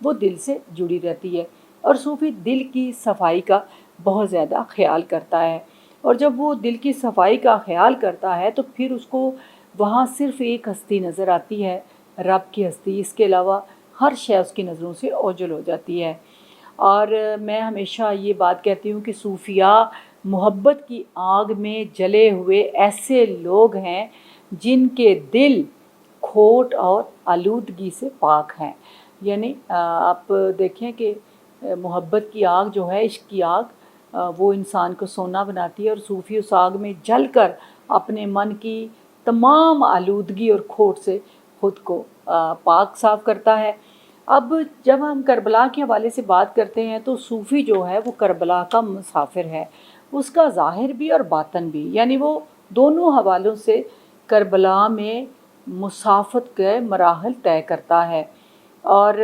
وہ دل سے جڑی رہتی ہے، اور صوفی دل کی صفائی کا بہت زیادہ خیال کرتا ہے، اور جب وہ دل کی صفائی کا خیال کرتا ہے تو پھر اس کو وہاں صرف ایک ہستی نظر آتی ہے، رب کی ہستی، اس کے علاوہ ہر شے اس کی نظروں سے اوجھل ہو جاتی ہے۔ اور میں ہمیشہ یہ بات کہتی ہوں کہ صوفیاء محبت کی آگ میں جلے ہوئے ایسے لوگ ہیں جن کے دل کھوٹ اور آلودگی سے پاک ہیں۔ یعنی آپ دیکھیں کہ محبت کی آگ جو ہے، عشق کی آگ، وہ انسان کو سونا بناتی ہے، اور صوفی اس آگ میں جل کر اپنے من کی تمام آلودگی اور کھوٹ سے خود کو پاک صاف کرتا ہے۔ اب جب ہم کربلا کے حوالے سے بات کرتے ہیں تو صوفی جو ہے وہ کربلا کا مسافر ہے، اس کا ظاہر بھی اور باطن بھی، یعنی وہ دونوں حوالوں سے کربلا میں مسافت کے مراحل طے کرتا ہے۔ اور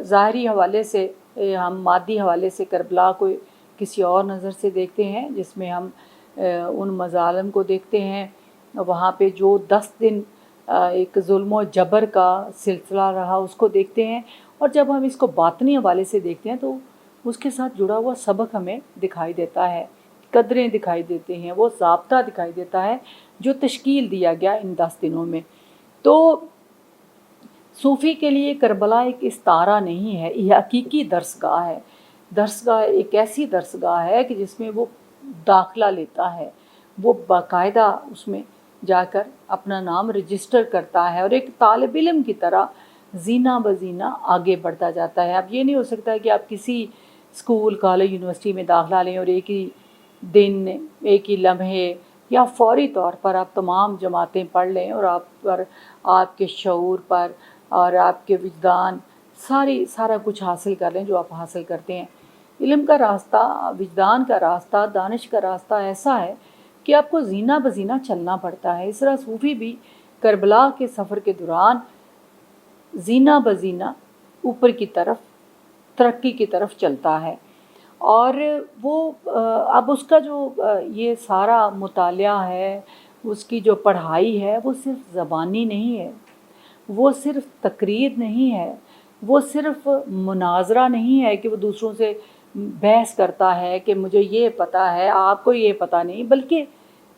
ظاہری حوالے سے ہم مادی حوالے سے کربلا کو کسی اور نظر سے دیکھتے ہیں، جس میں ہم ان مظالم کو دیکھتے ہیں، وہاں پہ جو 10 دن ایک ظلم و جبر کا سلسلہ رہا اس کو دیکھتے ہیں، اور جب ہم اس کو باطنی حوالے سے دیکھتے ہیں تو اس کے ساتھ جڑا ہوا سبق ہمیں دکھائی دیتا ہے، قدریں دکھائی دیتے ہیں، وہ ضابطہ دکھائی دیتا ہے جو تشکیل دیا گیا ان 10 دنوں میں۔ تو صوفی کے لیے کربلا ایک استعارہ نہیں ہے، یہ حقیقی درسگاہ ہے۔ درسگاہ ایک ایسی درسگاہ ہے کہ جس میں وہ داخلہ لیتا ہے، وہ باقاعدہ اس میں جا کر اپنا نام رجسٹر کرتا ہے، اور ایک طالب علم کی طرح زینہ بزینہ آگے بڑھتا جاتا ہے۔ اب یہ نہیں ہو سکتا کہ آپ کسی اسکول، کالج، یونیورسٹی میں داخلہ لیں اور ایک ہی دن، ایک ہی لمحے یا فوری طور پر آپ تمام جماعتیں پڑھ لیں، اور آپ پر، آپ کے شعور پر اور آپ کے وجدان سارا کچھ حاصل کر لیں جو آپ حاصل کرتے ہیں۔ علم کا راستہ، وجدان کا راستہ، دانش کا راستہ ایسا ہے کہ آپ کو زینہ بزینہ چلنا پڑتا ہے۔ اس طرح صوفی بھی کربلا کے سفر کے دوران زینہ بزینہ اوپر کی طرف، ترقی کی طرف چلتا ہے، اور وہ اب اس کا جو یہ سارا مطالعہ ہے، اس کی جو پڑھائی ہے، وہ صرف زبانی نہیں ہے، وہ صرف تقریر نہیں ہے، وہ صرف مناظرہ نہیں ہے کہ وہ دوسروں سے بحث کرتا ہے کہ مجھے یہ پتہ ہے آپ کو یہ پتہ نہیں، بلکہ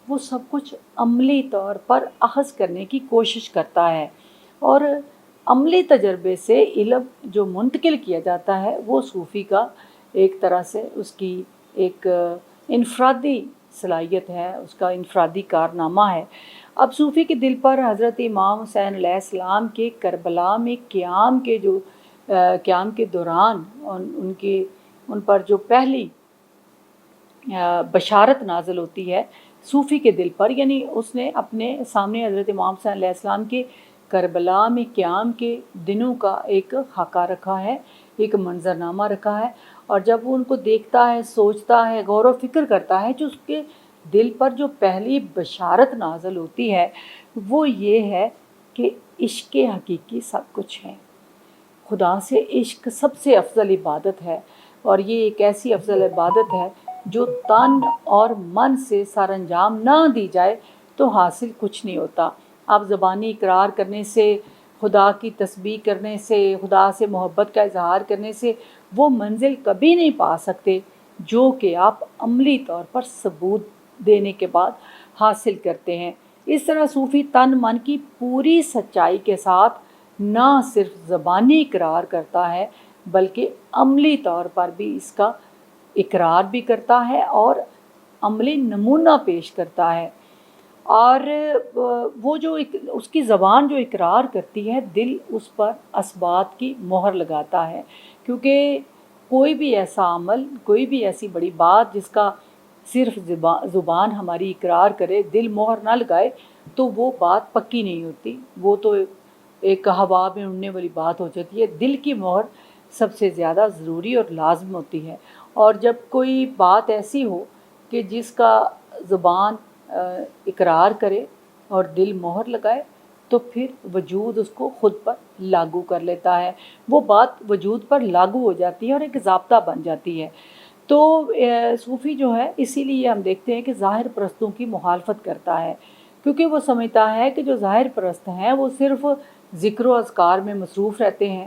وہ سب کچھ عملی طور پر اخذ کرنے کی کوشش کرتا ہے، اور عملی تجربے سے علم جو منتقل کیا جاتا ہے وہ صوفی کا ایک طرح سے اس کی ایک انفرادی صلاحیت ہے، اس کا انفرادی کارنامہ ہے۔ اب صوفی کے دل پر حضرت امام حسین علیہ السلام کے کربلا میں قیام کے دوران ان پر جو پہلی بشارت نازل ہوتی ہے صوفی کے دل پر، یعنی اس نے اپنے سامنے حضرت امام حسین علیہ السلام کے کربلا میں قیام کے دنوں کا ایک خاکہ رکھا ہے، ایک منظرنامہ رکھا ہے، اور جب وہ ان کو دیکھتا ہے، سوچتا ہے، غور و فکر کرتا ہے، جو اس کے دل پر جو پہلی بشارت نازل ہوتی ہے وہ یہ ہے کہ عشق حقیقی سب کچھ ہے، خدا سے عشق سب سے افضل عبادت ہے، اور یہ ایک ایسی افضل عبادت ہے جو تن اور من سے سر انجام نہ دی جائے تو حاصل کچھ نہیں ہوتا۔ آپ زبانی اقرار کرنے سے، خدا کی تسبیح کرنے سے، خدا سے محبت کا اظہار کرنے سے وہ منزل کبھی نہیں پا سکتے جو کہ آپ عملی طور پر ثبوت دینے کے بعد حاصل کرتے ہیں۔ اس طرح صوفی تن من کی پوری سچائی کے ساتھ نہ صرف زبانی اقرار کرتا ہے بلکہ عملی طور پر بھی اس کا اقرار بھی کرتا ہے اور عملی نمونہ پیش کرتا ہے، اور وہ جو اس کی زبان جو اقرار کرتی ہے، دل اس پر اثبات کی مہر لگاتا ہے، کیونکہ کوئی بھی ایسا عمل، کوئی بھی ایسی بڑی بات جس کا صرف زبان ہماری اقرار کرے، دل مہر نہ لگائے تو وہ بات پکی نہیں ہوتی، وہ تو ایک ہوا میں اڑنے والی بات ہو جاتی ہے۔ دل کی مہر سب سے زیادہ ضروری اور لازم ہوتی ہے، اور جب کوئی بات ایسی ہو کہ جس کا زبان اقرار کرے اور دل مہر لگائے تو پھر وجود اس کو خود پر لاگو کر لیتا ہے، وہ بات وجود پر لاگو ہو جاتی ہے اور ایک ضابطہ بن جاتی ہے۔ تو صوفی جو ہے، اسی لیے ہم دیکھتے ہیں کہ ظاہر پرستوں کی مخالفت کرتا ہے، کیونکہ وہ سمجھتا ہے کہ جو ظاہر پرست ہیں وہ صرف ذکر و اذکار میں مصروف رہتے ہیں،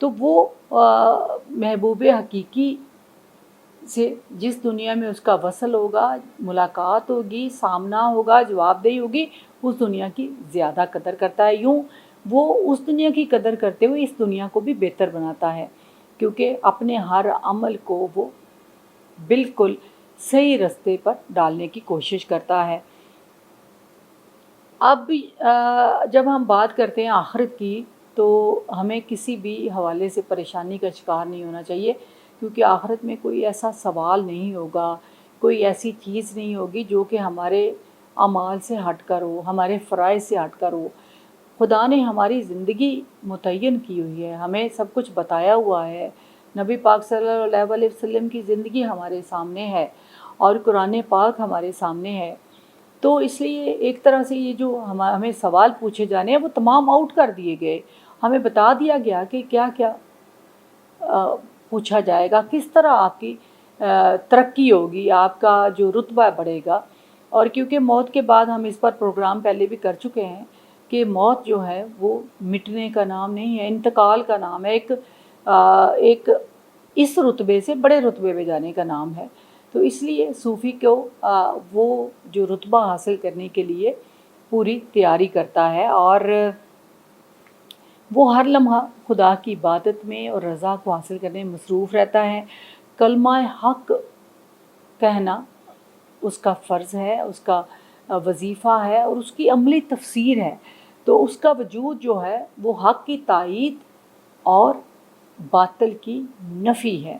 تو وہ محبوب حقیقی سے جس دنیا میں اس کا وصل ہوگا، ملاقات ہوگی، سامنا ہوگا، جواب دہی ہوگی، اس دنیا کی زیادہ قدر کرتا ہے۔ یوں وہ اس دنیا کی قدر کرتے ہوئے اس دنیا کو بھی بہتر بناتا ہے، کیونکہ اپنے ہر عمل کو وہ بالکل صحیح رستے پر ڈالنے کی کوشش کرتا ہے۔ اب جب ہم بات کرتے ہیں آخرت کی، تو ہمیں کسی بھی حوالے سے پریشانی کا شکار نہیں ہونا چاہیے، کیونکہ آخرت میں کوئی ایسا سوال نہیں ہوگا، کوئی ایسی چیز نہیں ہوگی جو کہ ہمارے اعمال سے ہٹ کر ہو، ہمارے فرائض سے ہٹ کر ہو۔ خدا نے ہماری زندگی متعین کی ہوئی ہے، ہمیں سب کچھ بتایا ہوا ہے، نبی پاک صلی اللہ علیہ وسلم کی زندگی ہمارے سامنے ہے اور قرآن پاک ہمارے سامنے ہے۔ تو اس لیے ایک طرح سے یہ جو ہمیں سوال پوچھے جانے ہیں وہ تمام آؤٹ کر دیے گئے، ہمیں بتا دیا گیا کہ کیا کیا پوچھا جائے گا، کس طرح آپ کی ترقی ہوگی، آپ کا جو رتبہ بڑھے گا۔ اور کیونکہ موت کے بعد ہم اس پر پروگرام پہلے بھی کر چکے ہیں کہ موت جو ہے وہ مٹنے کا نام نہیں ہے، انتقال کا نام ہے، ایک اس رتبے سے بڑے رتبے پہ جانے کا نام ہے۔ تو اس لیے صوفی کو وہ جو رتبہ حاصل کرنے کے لیے پوری تیاری کرتا ہے، اور وہ ہر لمحہ خدا کی عبادت میں اور رضا کو حاصل کرنے میں مصروف رہتا ہے۔ کلمہ حق کہنا اس کا فرض ہے، اس کا وظیفہ ہے اور اس کی عملی تفسیر ہے۔ تو اس کا وجود جو ہے وہ حق کی تائید اور باطل کی نفی ہے۔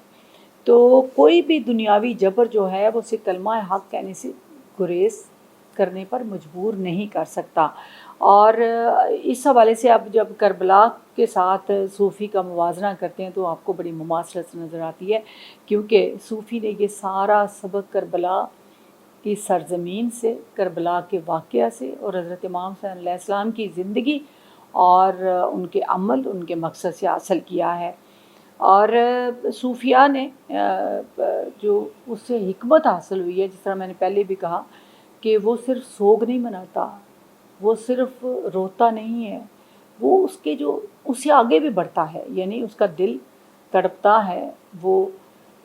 تو کوئی بھی دنیاوی جبر جو ہے وہ اسے کلمہ حق کہنے سے گریز کرنے پر مجبور نہیں کر سکتا۔ اور اس حوالے سے اب جب کربلا کے ساتھ صوفی کا موازنہ کرتے ہیں تو آپ کو بڑی مماثلت نظر آتی ہے، کیونکہ صوفی نے یہ سارا سبق کربلا کی سرزمین سے، کربلا کے واقعہ سے اور حضرت امام حسین علیہ السلام کی زندگی اور ان کے عمل، ان کے مقصد سے حاصل کیا ہے۔ اور صوفیاء نے جو اس سے حکمت حاصل ہوئی ہے، جس طرح میں نے پہلے بھی کہا کہ وہ صرف سوگ نہیں مناتا، وہ صرف روتا نہیں ہے، وہ اس سے آگے بھی بڑھتا ہے، یعنی اس کا دل تڑپتا ہے، وہ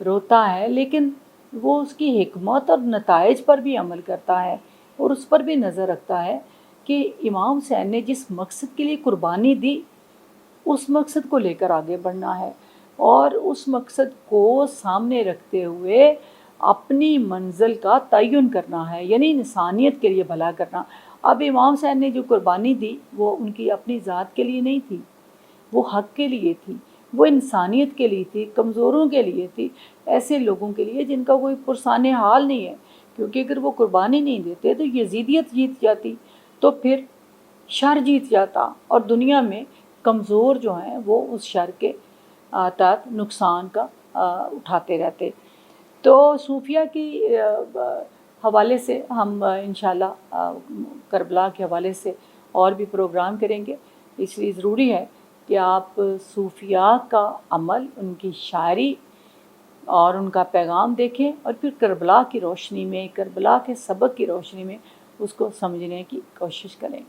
روتا ہے، لیکن وہ اس کی حکمت اور نتائج پر بھی عمل کرتا ہے اور اس پر بھی نظر رکھتا ہے کہ امام حسین نے جس مقصد کے لیے قربانی دی اس مقصد کو لے کر آگے بڑھنا ہے، اور اس مقصد کو سامنے رکھتے ہوئے اپنی منزل کا تعین کرنا ہے، یعنی انسانیت کے لیے بھلا کرنا۔ اب امام حسین نے جو قربانی دی وہ ان کی اپنی ذات کے لیے نہیں تھی، وہ حق کے لیے تھی، وہ انسانیت کے لیے تھی، کمزوروں کے لیے تھی، ایسے لوگوں کے لیے جن کا کوئی پرسان حال نہیں ہے، کیونکہ اگر وہ قربانی نہیں دیتے تو یزیدیت جیت جاتی، تو پھر شر جیت جاتا اور دنیا میں کمزور جو ہیں وہ اس شر کے تحت نقصان کا اٹھاتے رہتے۔ تو صوفیہ کی حوالے سے ہم انشاءاللہ کربلا کے حوالے سے اور بھی پروگرام کریں گے، اس لیے ضروری ہے کہ آپ صوفیاء کا عمل، ان کی شاعری اور ان کا پیغام دیکھیں، اور پھر کربلا کی روشنی میں، کربلا کے سبق کی روشنی میں اس کو سمجھنے کی کوشش کریں۔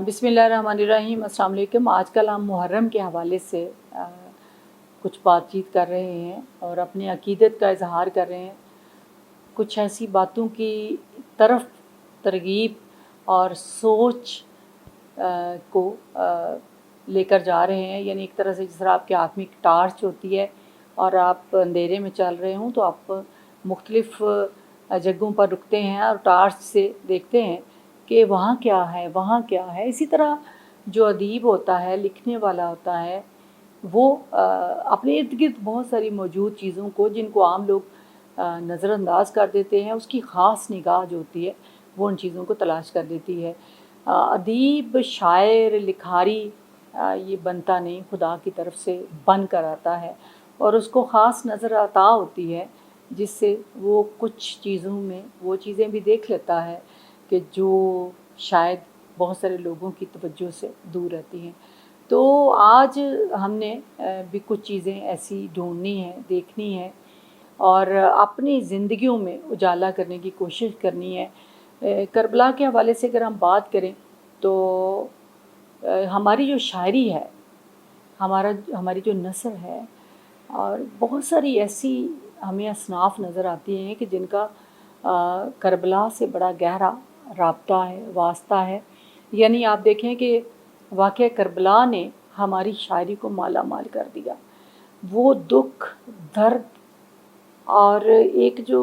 بسم اللہ الرحمن الرحیم۔ السلام علیکم۔ آج کل ہم محرم کے حوالے سے کچھ بات چیت کر رہے ہیں اور اپنی عقیدت کا اظہار کر رہے ہیں، کچھ ایسی باتوں کی طرف ترغیب اور سوچ کو لے کر جا رہے ہیں، یعنی ایک طرح سے جس طرح آپ کے ہاتھ میں ایک ٹارچ ہوتی ہے اور آپ اندھیرے میں چل رہے ہوں تو آپ مختلف جگہوں پر رکتے ہیں اور ٹارچ سے دیکھتے ہیں کہ وہاں کیا ہے، وہاں کیا ہے۔ اسی طرح جو ادیب ہوتا ہے، لکھنے والا ہوتا ہے، وہ اپنے ارد گرد بہت ساری موجود چیزوں کو، جن کو عام لوگ نظر انداز کر دیتے ہیں، اس کی خاص نگاہ جو ہوتی ہے وہ ان چیزوں کو تلاش کر دیتی ہے۔ ادیب، شاعر، لکھاری یہ بنتا نہیں، خدا کی طرف سے بن کر آتا ہے، اور اس کو خاص نظر عطا ہوتی ہے جس سے وہ کچھ چیزوں میں وہ چیزیں بھی دیکھ لیتا ہے کہ جو شاید بہت سارے لوگوں کی توجہ سے دور رہتی ہیں۔ تو آج ہم نے بھی کچھ چیزیں ایسی ڈھونڈنی ہیں، دیکھنی ہیں اور اپنی زندگیوں میں اجالا کرنے کی کوشش کرنی ہے۔ کربلا کے حوالے سے اگر ہم بات کریں تو ہماری جو شاعری ہے ہماری جو نسل ہے، اور بہت ساری ایسی ہمیں اصناف نظر آتی ہیں کہ جن کا کربلا سے بڑا گہرا رابطہ ہے، واسطہ ہے. یعنی آپ دیکھیں کہ واقعہ کربلا نے ہماری شاعری کو مالا مال کر دیا. وہ دکھ، درد اور ایک جو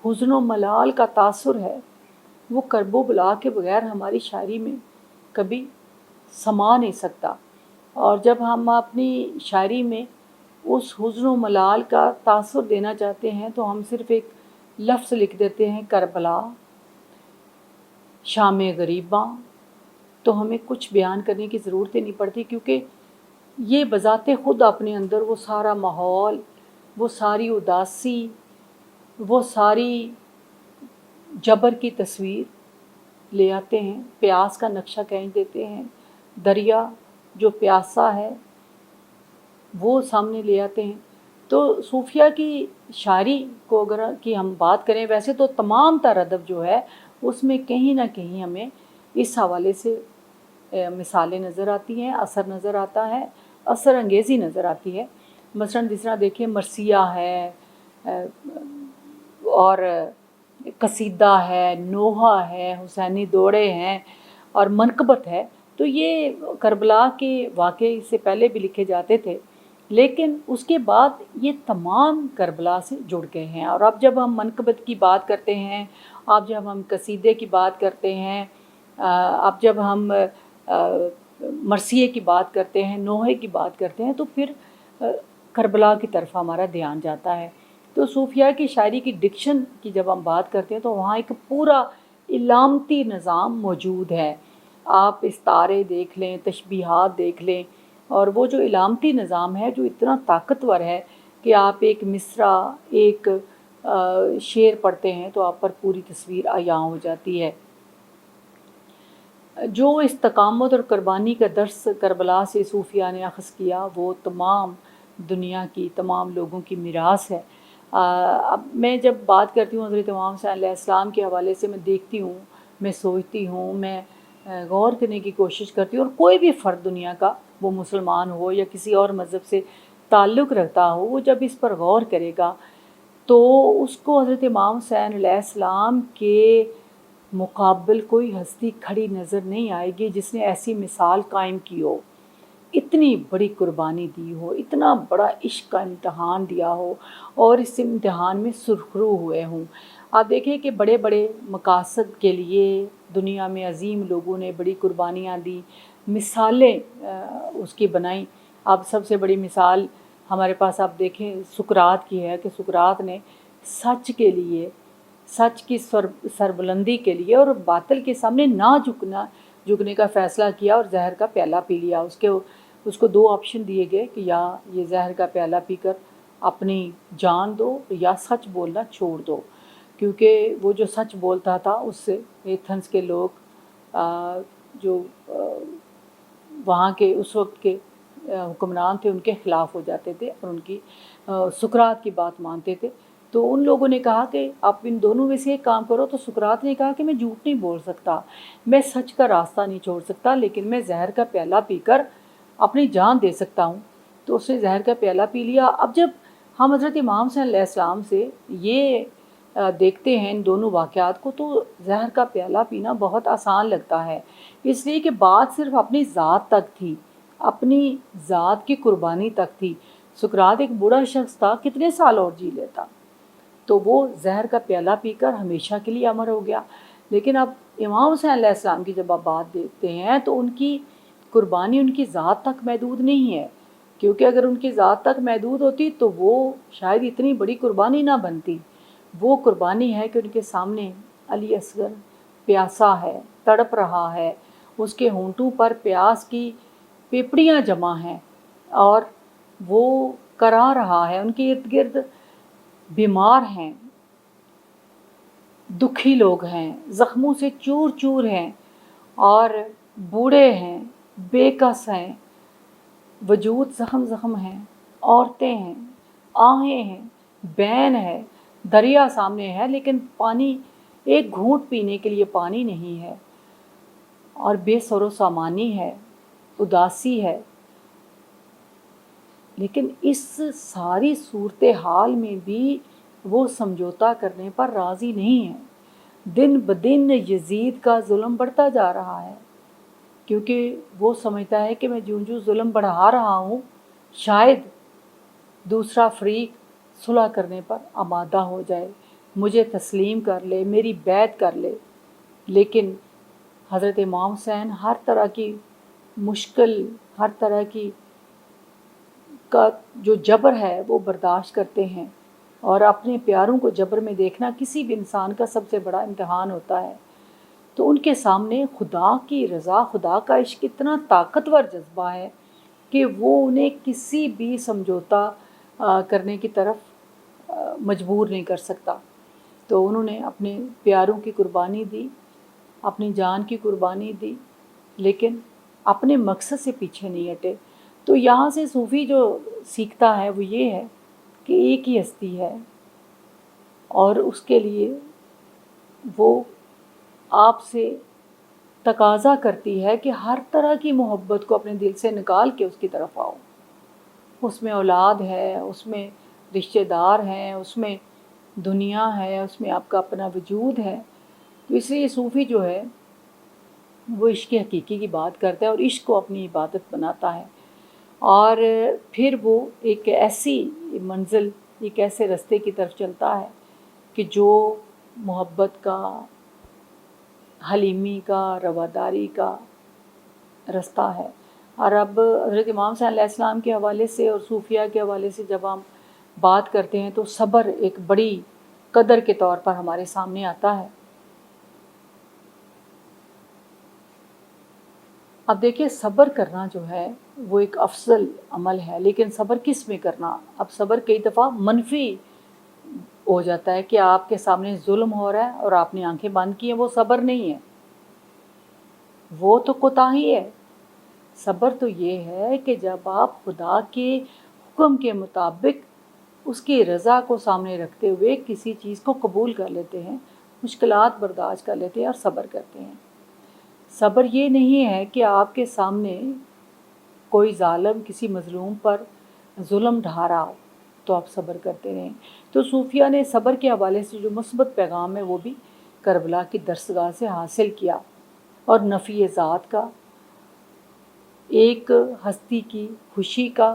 حزن و ملال کا تاثر ہے، وہ کرب و بلا کے بغیر ہماری شاعری میں کبھی سما نہیں سکتا. اور جب ہم اپنی شاعری میں اس حزن و ملال کا تاثر دینا چاہتے ہیں تو ہم صرف ایک لفظ لکھ دیتے ہیں، کربلا، شام غریباں. تو ہمیں کچھ بیان کرنے کی ضرورت ہی نہیں پڑتی، کیونکہ یہ بذات خود اپنے اندر وہ سارا ماحول، وہ ساری اداسی، وہ ساری جبر کی تصویر لے آتے ہیں. پیاس کا نقشہ کھینچ دیتے ہیں، دریا جو پیاسا ہے وہ سامنے لے آتے ہیں. تو صوفیہ کی شاعری کو اگر کی ہم بات کریں، ویسے تو تمام تر ادب جو ہے اس میں کہیں نہ کہیں ہمیں اس حوالے سے مثالیں نظر آتی ہیں، اثر نظر آتا ہے، اثر انگیزی نظر آتی ہے. مثلاً جس طرح دیکھیں مرثیہ ہے، اور قصیدہ ہے، نوحہ ہے، حسینی دوڑے ہیں، اور منقبت ہے. تو یہ کربلا کے واقعے سے پہلے بھی لکھے جاتے تھے، لیکن اس کے بعد یہ تمام کربلا سے جڑ گئے ہیں. اور اب جب ہم منقبت کی بات کرتے ہیں، اب جب ہم قصیدے کی بات کرتے ہیں، اب جب ہم مرثیے کی بات کرتے ہیں، نوحے کی بات کرتے ہیں، تو پھر کربلا کی طرف ہمارا دھیان جاتا ہے. تو صوفیہ کی شاعری کی ڈکشن کی جب ہم بات کرتے ہیں تو وہاں ایک پورا علامتی نظام موجود ہے. آپ استعارے دیکھ لیں، تشبیہات دیکھ لیں، اور وہ جو علامتی نظام ہے جو اتنا طاقتور ہے کہ آپ ایک مصرع، ایک شعر پڑھتے ہیں تو آپ پر پوری تصویر عیاں ہو جاتی ہے. جو استقامت اور قربانی کا درس کربلا سے صوفیہ نے اخذ کیا، وہ تمام دنیا کی تمام لوگوں کی میراث ہے. اب میں جب بات کرتی ہوں حضرت امام حسین علیہ السلام کے حوالے سے، میں دیکھتی ہوں، میں سوچتی ہوں، میں غور کرنے کی کوشش کرتی ہوں. اور کوئی بھی فرد دنیا کا، وہ مسلمان ہو یا کسی اور مذہب سے تعلق رکھتا ہو، وہ جب اس پر غور کرے گا تو اس کو حضرت امام حسین علیہ السلام کے مقابل کوئی ہستی کھڑی نظر نہیں آئے گی جس نے ایسی مثال قائم کی ہو، اتنی بڑی قربانی دی ہو، اتنا بڑا عشق کا امتحان دیا ہو، اور اس امتحان میں سرخرو ہوئے ہوں. آپ دیکھیں کہ بڑے بڑے مقاصد کے لیے دنیا میں عظیم لوگوں نے بڑی قربانیاں دی، مثالیں اس کی بنائیں. اب سب سے بڑی مثال ہمارے پاس آپ دیکھیں سقراط کی ہے، کہ سقراط نے سچ کے لیے، سچ کی سربلندی کے لیے اور باطل کے سامنے نہ جھکنے کا فیصلہ کیا، اور زہر کا پیالہ پی لیا. اس کو دو آپشن دیے گئے کہ یا یہ زہر کا پیالہ پی کر اپنی جان دو یا سچ بولنا چھوڑ دو. کیونکہ وہ جو سچ بولتا تھا اس سے ایتھنز کے لوگ جو وہاں کے اس وقت کے حکمران تھے ان کے خلاف ہو جاتے تھے اور ان کی سقراط کی بات مانتے تھے. تو ان لوگوں نے کہا کہ آپ ان دونوں میں سے ایک کام کرو. تو سقراط نے کہا کہ میں جھوٹ نہیں بول سکتا، میں سچ کا راستہ نہیں چھوڑ سکتا، لیکن میں زہر کا پیالہ پی کر اپنی جان دے سکتا ہوں. تو اس نے زہر کا پیالہ پی لیا. اب جب ہم حضرت امام صلی اللہ علیہ السلام سے یہ دیکھتے ہیں ان دونوں واقعات کو، تو زہر کا پیالہ پینا بہت آسان لگتا ہے، اس لیے کہ بات صرف اپنی ذات تک تھی، اپنی ذات کی قربانی تک تھی. سقراط ایک بوڑھا شخص تھا، کتنے سال اور جی لیتا، تو وہ زہر کا پیالہ پی کر ہمیشہ کے لیے امر ہو گیا. لیکن اب امام حسین علیہ السلام کی جب آپ بات دیکھتے ہیں تو ان کی قربانی ان کی ذات تک محدود نہیں ہے، کیونکہ اگر ان کی ذات تک محدود ہوتی تو وہ شاید اتنی بڑی قربانی نہ بنتی. وہ قربانی ہے کہ ان کے سامنے علی اصغر پیاسا ہے، تڑپ رہا ہے، اس کے ہونٹوں پر پیاس کی پیپڑیاں جمع ہیں، اور وہ کرا رہا ہے. ان کے ارد گرد بیمار ہیں، دکھی لوگ ہیں، زخموں سے چور چور ہیں، اور بوڑھے ہیں، بے کس ہیں، وجود زخم زخم ہیں، عورتیں ہیں، آہیں ہیں، بین ہے، دریا سامنے ہے، لیکن پانی، ایک گھونٹ پینے کے لیے پانی نہیں ہے، اور بے سر و سامانی ہے، اداسی ہے. لیکن اس ساری صورتحال میں بھی وہ سمجھوتا کرنے پر راضی نہیں ہے۔ دن بدن یزید کا ظلم بڑھتا جا رہا ہے، کیونکہ وہ سمجھتا ہے کہ میں جوں ظلم بڑھا رہا ہوں شاید دوسرا فریق صلح کرنے پر آمادہ ہو جائے، مجھے تسلیم کر لے، میری بیعت کر لے۔ لیکن حضرت امام حسین ہر طرح کی مشکل، ہر طرح کی کا جو جبر ہے وہ برداشت کرتے ہیں، اور اپنے پیاروں کو جبر میں دیکھنا کسی بھی انسان کا سب سے بڑا امتحان ہوتا ہے۔ تو ان کے سامنے خدا کی رضا، خدا کا عشق اتنا طاقتور جذبہ ہے کہ وہ انہیں کسی بھی سمجھوتا کرنے کی طرف مجبور نہیں کر سکتا۔ تو انہوں نے اپنے پیاروں کی قربانی دی، اپنی جان کی قربانی دی، لیکن اپنے مقصد سے پیچھے نہیں ہٹے۔ تو یہاں سے صوفی جو سیکھتا ہے وہ یہ ہے کہ ایک ہی ہستی ہے، اور اس کے لیے وہ آپ سے تقاضا کرتی ہے کہ ہر طرح کی محبت کو اپنے دل سے نکال کے اس کی طرف آؤ۔ اس میں اولاد ہے، اس میں رشتہ دار ہیں، اس میں دنیا ہے، اس میں آپ کا اپنا وجود ہے۔ تو اس لیے صوفی جو ہے وہ عشق حقیقی کی بات کرتا ہے اور عشق کو اپنی عبادت بناتا ہے، اور پھر وہ ایک ایسی منزل، ایک ایسے رستے کی طرف چلتا ہے کہ جو محبت کا، حلیمی کا، رواداری کا رستہ ہے۔ اور اب حضرت امام صلی اللہ علیہ السلام کے حوالے سے اور صوفیہ کے حوالے سے جب ہم بات کرتے ہیں تو صبر ایک بڑی قدر کے طور پر ہمارے سامنے آتا ہے۔ اب دیکھیں صبر کرنا جو ہے وہ ایک افضل عمل ہے، لیکن صبر کس میں کرنا؟ اب صبر کئی دفعہ منفی ہو جاتا ہے کہ آپ کے سامنے ظلم ہو رہا ہے اور آپ نے آنکھیں بند کی ہیں، وہ صبر نہیں ہے، وہ تو کوتاہی ہے۔ صبر تو یہ ہے کہ جب آپ خدا کے حکم کے مطابق اس کی رضا کو سامنے رکھتے ہوئے کسی چیز کو قبول کر لیتے ہیں، مشکلات برداشت کر لیتے ہیں اور صبر کرتے ہیں۔ صبر یہ نہیں ہے کہ آپ کے سامنے کوئی ظالم کسی مظلوم پر ظلم ڈھا رہا ہو تو آپ صبر کرتے رہیں۔ تو صوفیہ نے صبر کے حوالے سے جو مثبت پیغام ہے وہ بھی کربلا کی درسگاہ سے حاصل کیا، اور نفی ذات کا، ایک ہستی کی خوشی کا،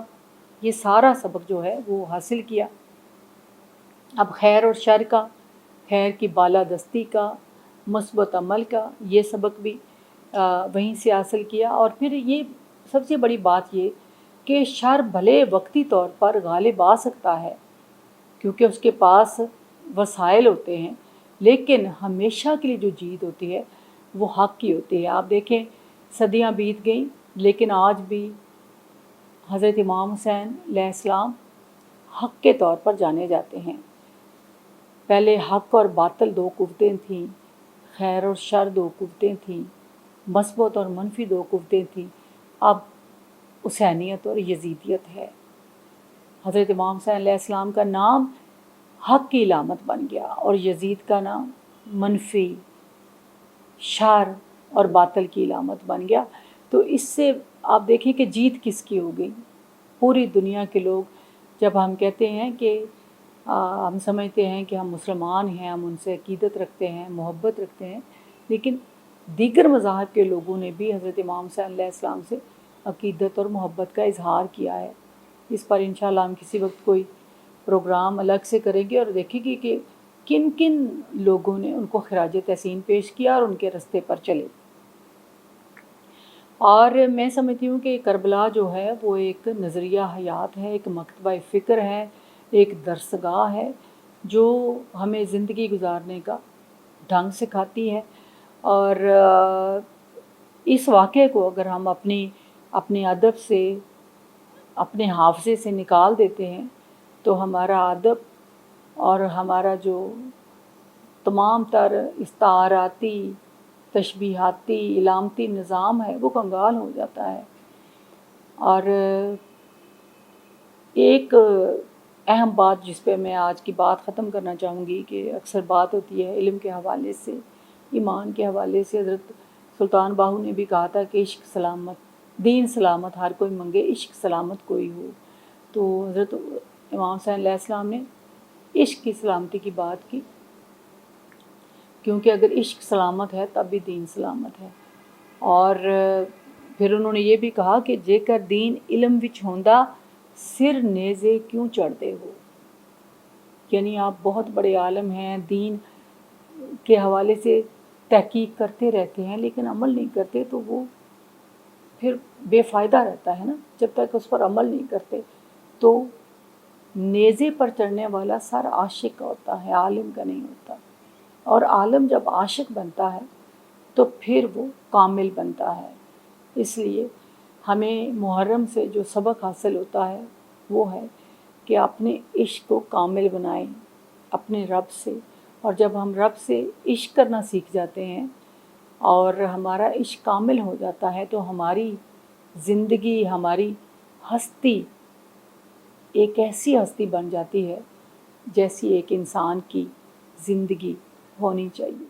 یہ سارا سبق جو ہے وہ حاصل کیا۔ اب خیر اور شر کا، خیر کی بالادستی کا، مثبت عمل کا، یہ سبق بھی وہیں سے حاصل کیا۔ اور پھر یہ سب سے بڑی بات یہ کہ شر بھلے وقتی طور پر غالب آ سکتا ہے کیونکہ اس کے پاس وسائل ہوتے ہیں، لیکن ہمیشہ کے لیے جو جیت ہوتی ہے وہ حق کی ہوتی ہے۔ آپ دیکھیں صدیاں بیت گئیں، لیکن آج بھی حضرت امام حسین علیہ السلام حق کے طور پر جانے جاتے ہیں۔ پہلے حق اور باطل دو قوتیں تھیں، خیر اور شر دو قوتیں تھیں، مثبت اور منفی دو قوتیں تھیں، اب حسینیت اور یزیدیت ہے۔ حضرت امام حسین علیہ السلام کا نام حق کی علامت بن گیا اور یزید کا نام منفی، شر اور باطل کی علامت بن گیا۔ تو اس سے آپ دیکھیں کہ جیت کس کی ہو گئی؟ پوری دنیا کے لوگ جب ہم کہتے ہیں کہ ہم سمجھتے ہیں کہ ہم مسلمان ہیں، ہم ان سے عقیدت رکھتے ہیں، محبت رکھتے ہیں، لیکن دیگر مذاہب کے لوگوں نے بھی حضرت امام حسین علیہ السلام سے عقیدت اور محبت کا اظہار کیا ہے۔ اس پر انشاءاللہ ہم کسی وقت کوئی پروگرام الگ سے کریں گے اور دیکھیں گے کہ کن کن لوگوں نے ان کو خراج تحسین پیش کیا اور ان کے رستے پر چلے۔ اور میں سمجھتی ہوں کہ کربلا جو ہے وہ ایک نظریہ حیات ہے، ایک مکتبہ فکر ہے، ایک درسگاہ ہے جو ہمیں زندگی گزارنے کا ڈھنگ سکھاتی ہے۔ اور اس واقعے کو اگر ہم اپنے ادب سے، اپنے حافظے سے نکال دیتے ہیں تو ہمارا ادب اور ہمارا جو تمام تر استعاراتی، تشبیہاتی، علامتی نظام ہے وہ کنگال ہو جاتا ہے۔ اور ایک اہم بات جس پہ میں آج کی بات ختم کرنا چاہوں گی کہ اکثر بات ہوتی ہے علم کے حوالے سے، ایمان کے حوالے سے، حضرت سلطان باہو نے بھی کہا تھا کہ عشق سلامت، دین سلامت ہر کوئی منگے، عشق سلامت کوئی ہو۔ تو حضرت امام حسین علیہ السلام نے عشق کی سلامتی کی بات کی، کیونکہ اگر عشق سلامت ہے تب بھی دین سلامت ہے۔ اور پھر انہوں نے یہ بھی کہا کہ جے کر دین علم وچ ہوندا سر نیزے کیوں چڑھتے ہو، یعنی آپ بہت بڑے عالم ہیں، دین کے حوالے سے تحقیق کرتے رہتے ہیں لیکن عمل نہیں کرتے، تو وہ پھر بے فائدہ رہتا ہے نا، جب تک اس پر عمل نہیں کرتے۔ تو نیزے پر چڑھنے والا سر عاشق کا ہوتا ہے، عالم کا نہیں ہوتا، اور عالم جب عاشق بنتا ہے تو پھر وہ کامل بنتا ہے۔ اس لیے ہمیں محرم سے جو سبق حاصل ہوتا ہے وہ ہے کہ اپنے عشق کو کامل بنائیں اپنے رب سے، اور جب ہم رب سے عشق کرنا سیکھ جاتے ہیں اور ہمارا عشق کامل ہو جاتا ہے تو ہماری زندگی، ہماری ہستی ایک ایسی ہستی بن جاتی ہے جیسی ایک انسان کی زندگی ہونی چاہیے۔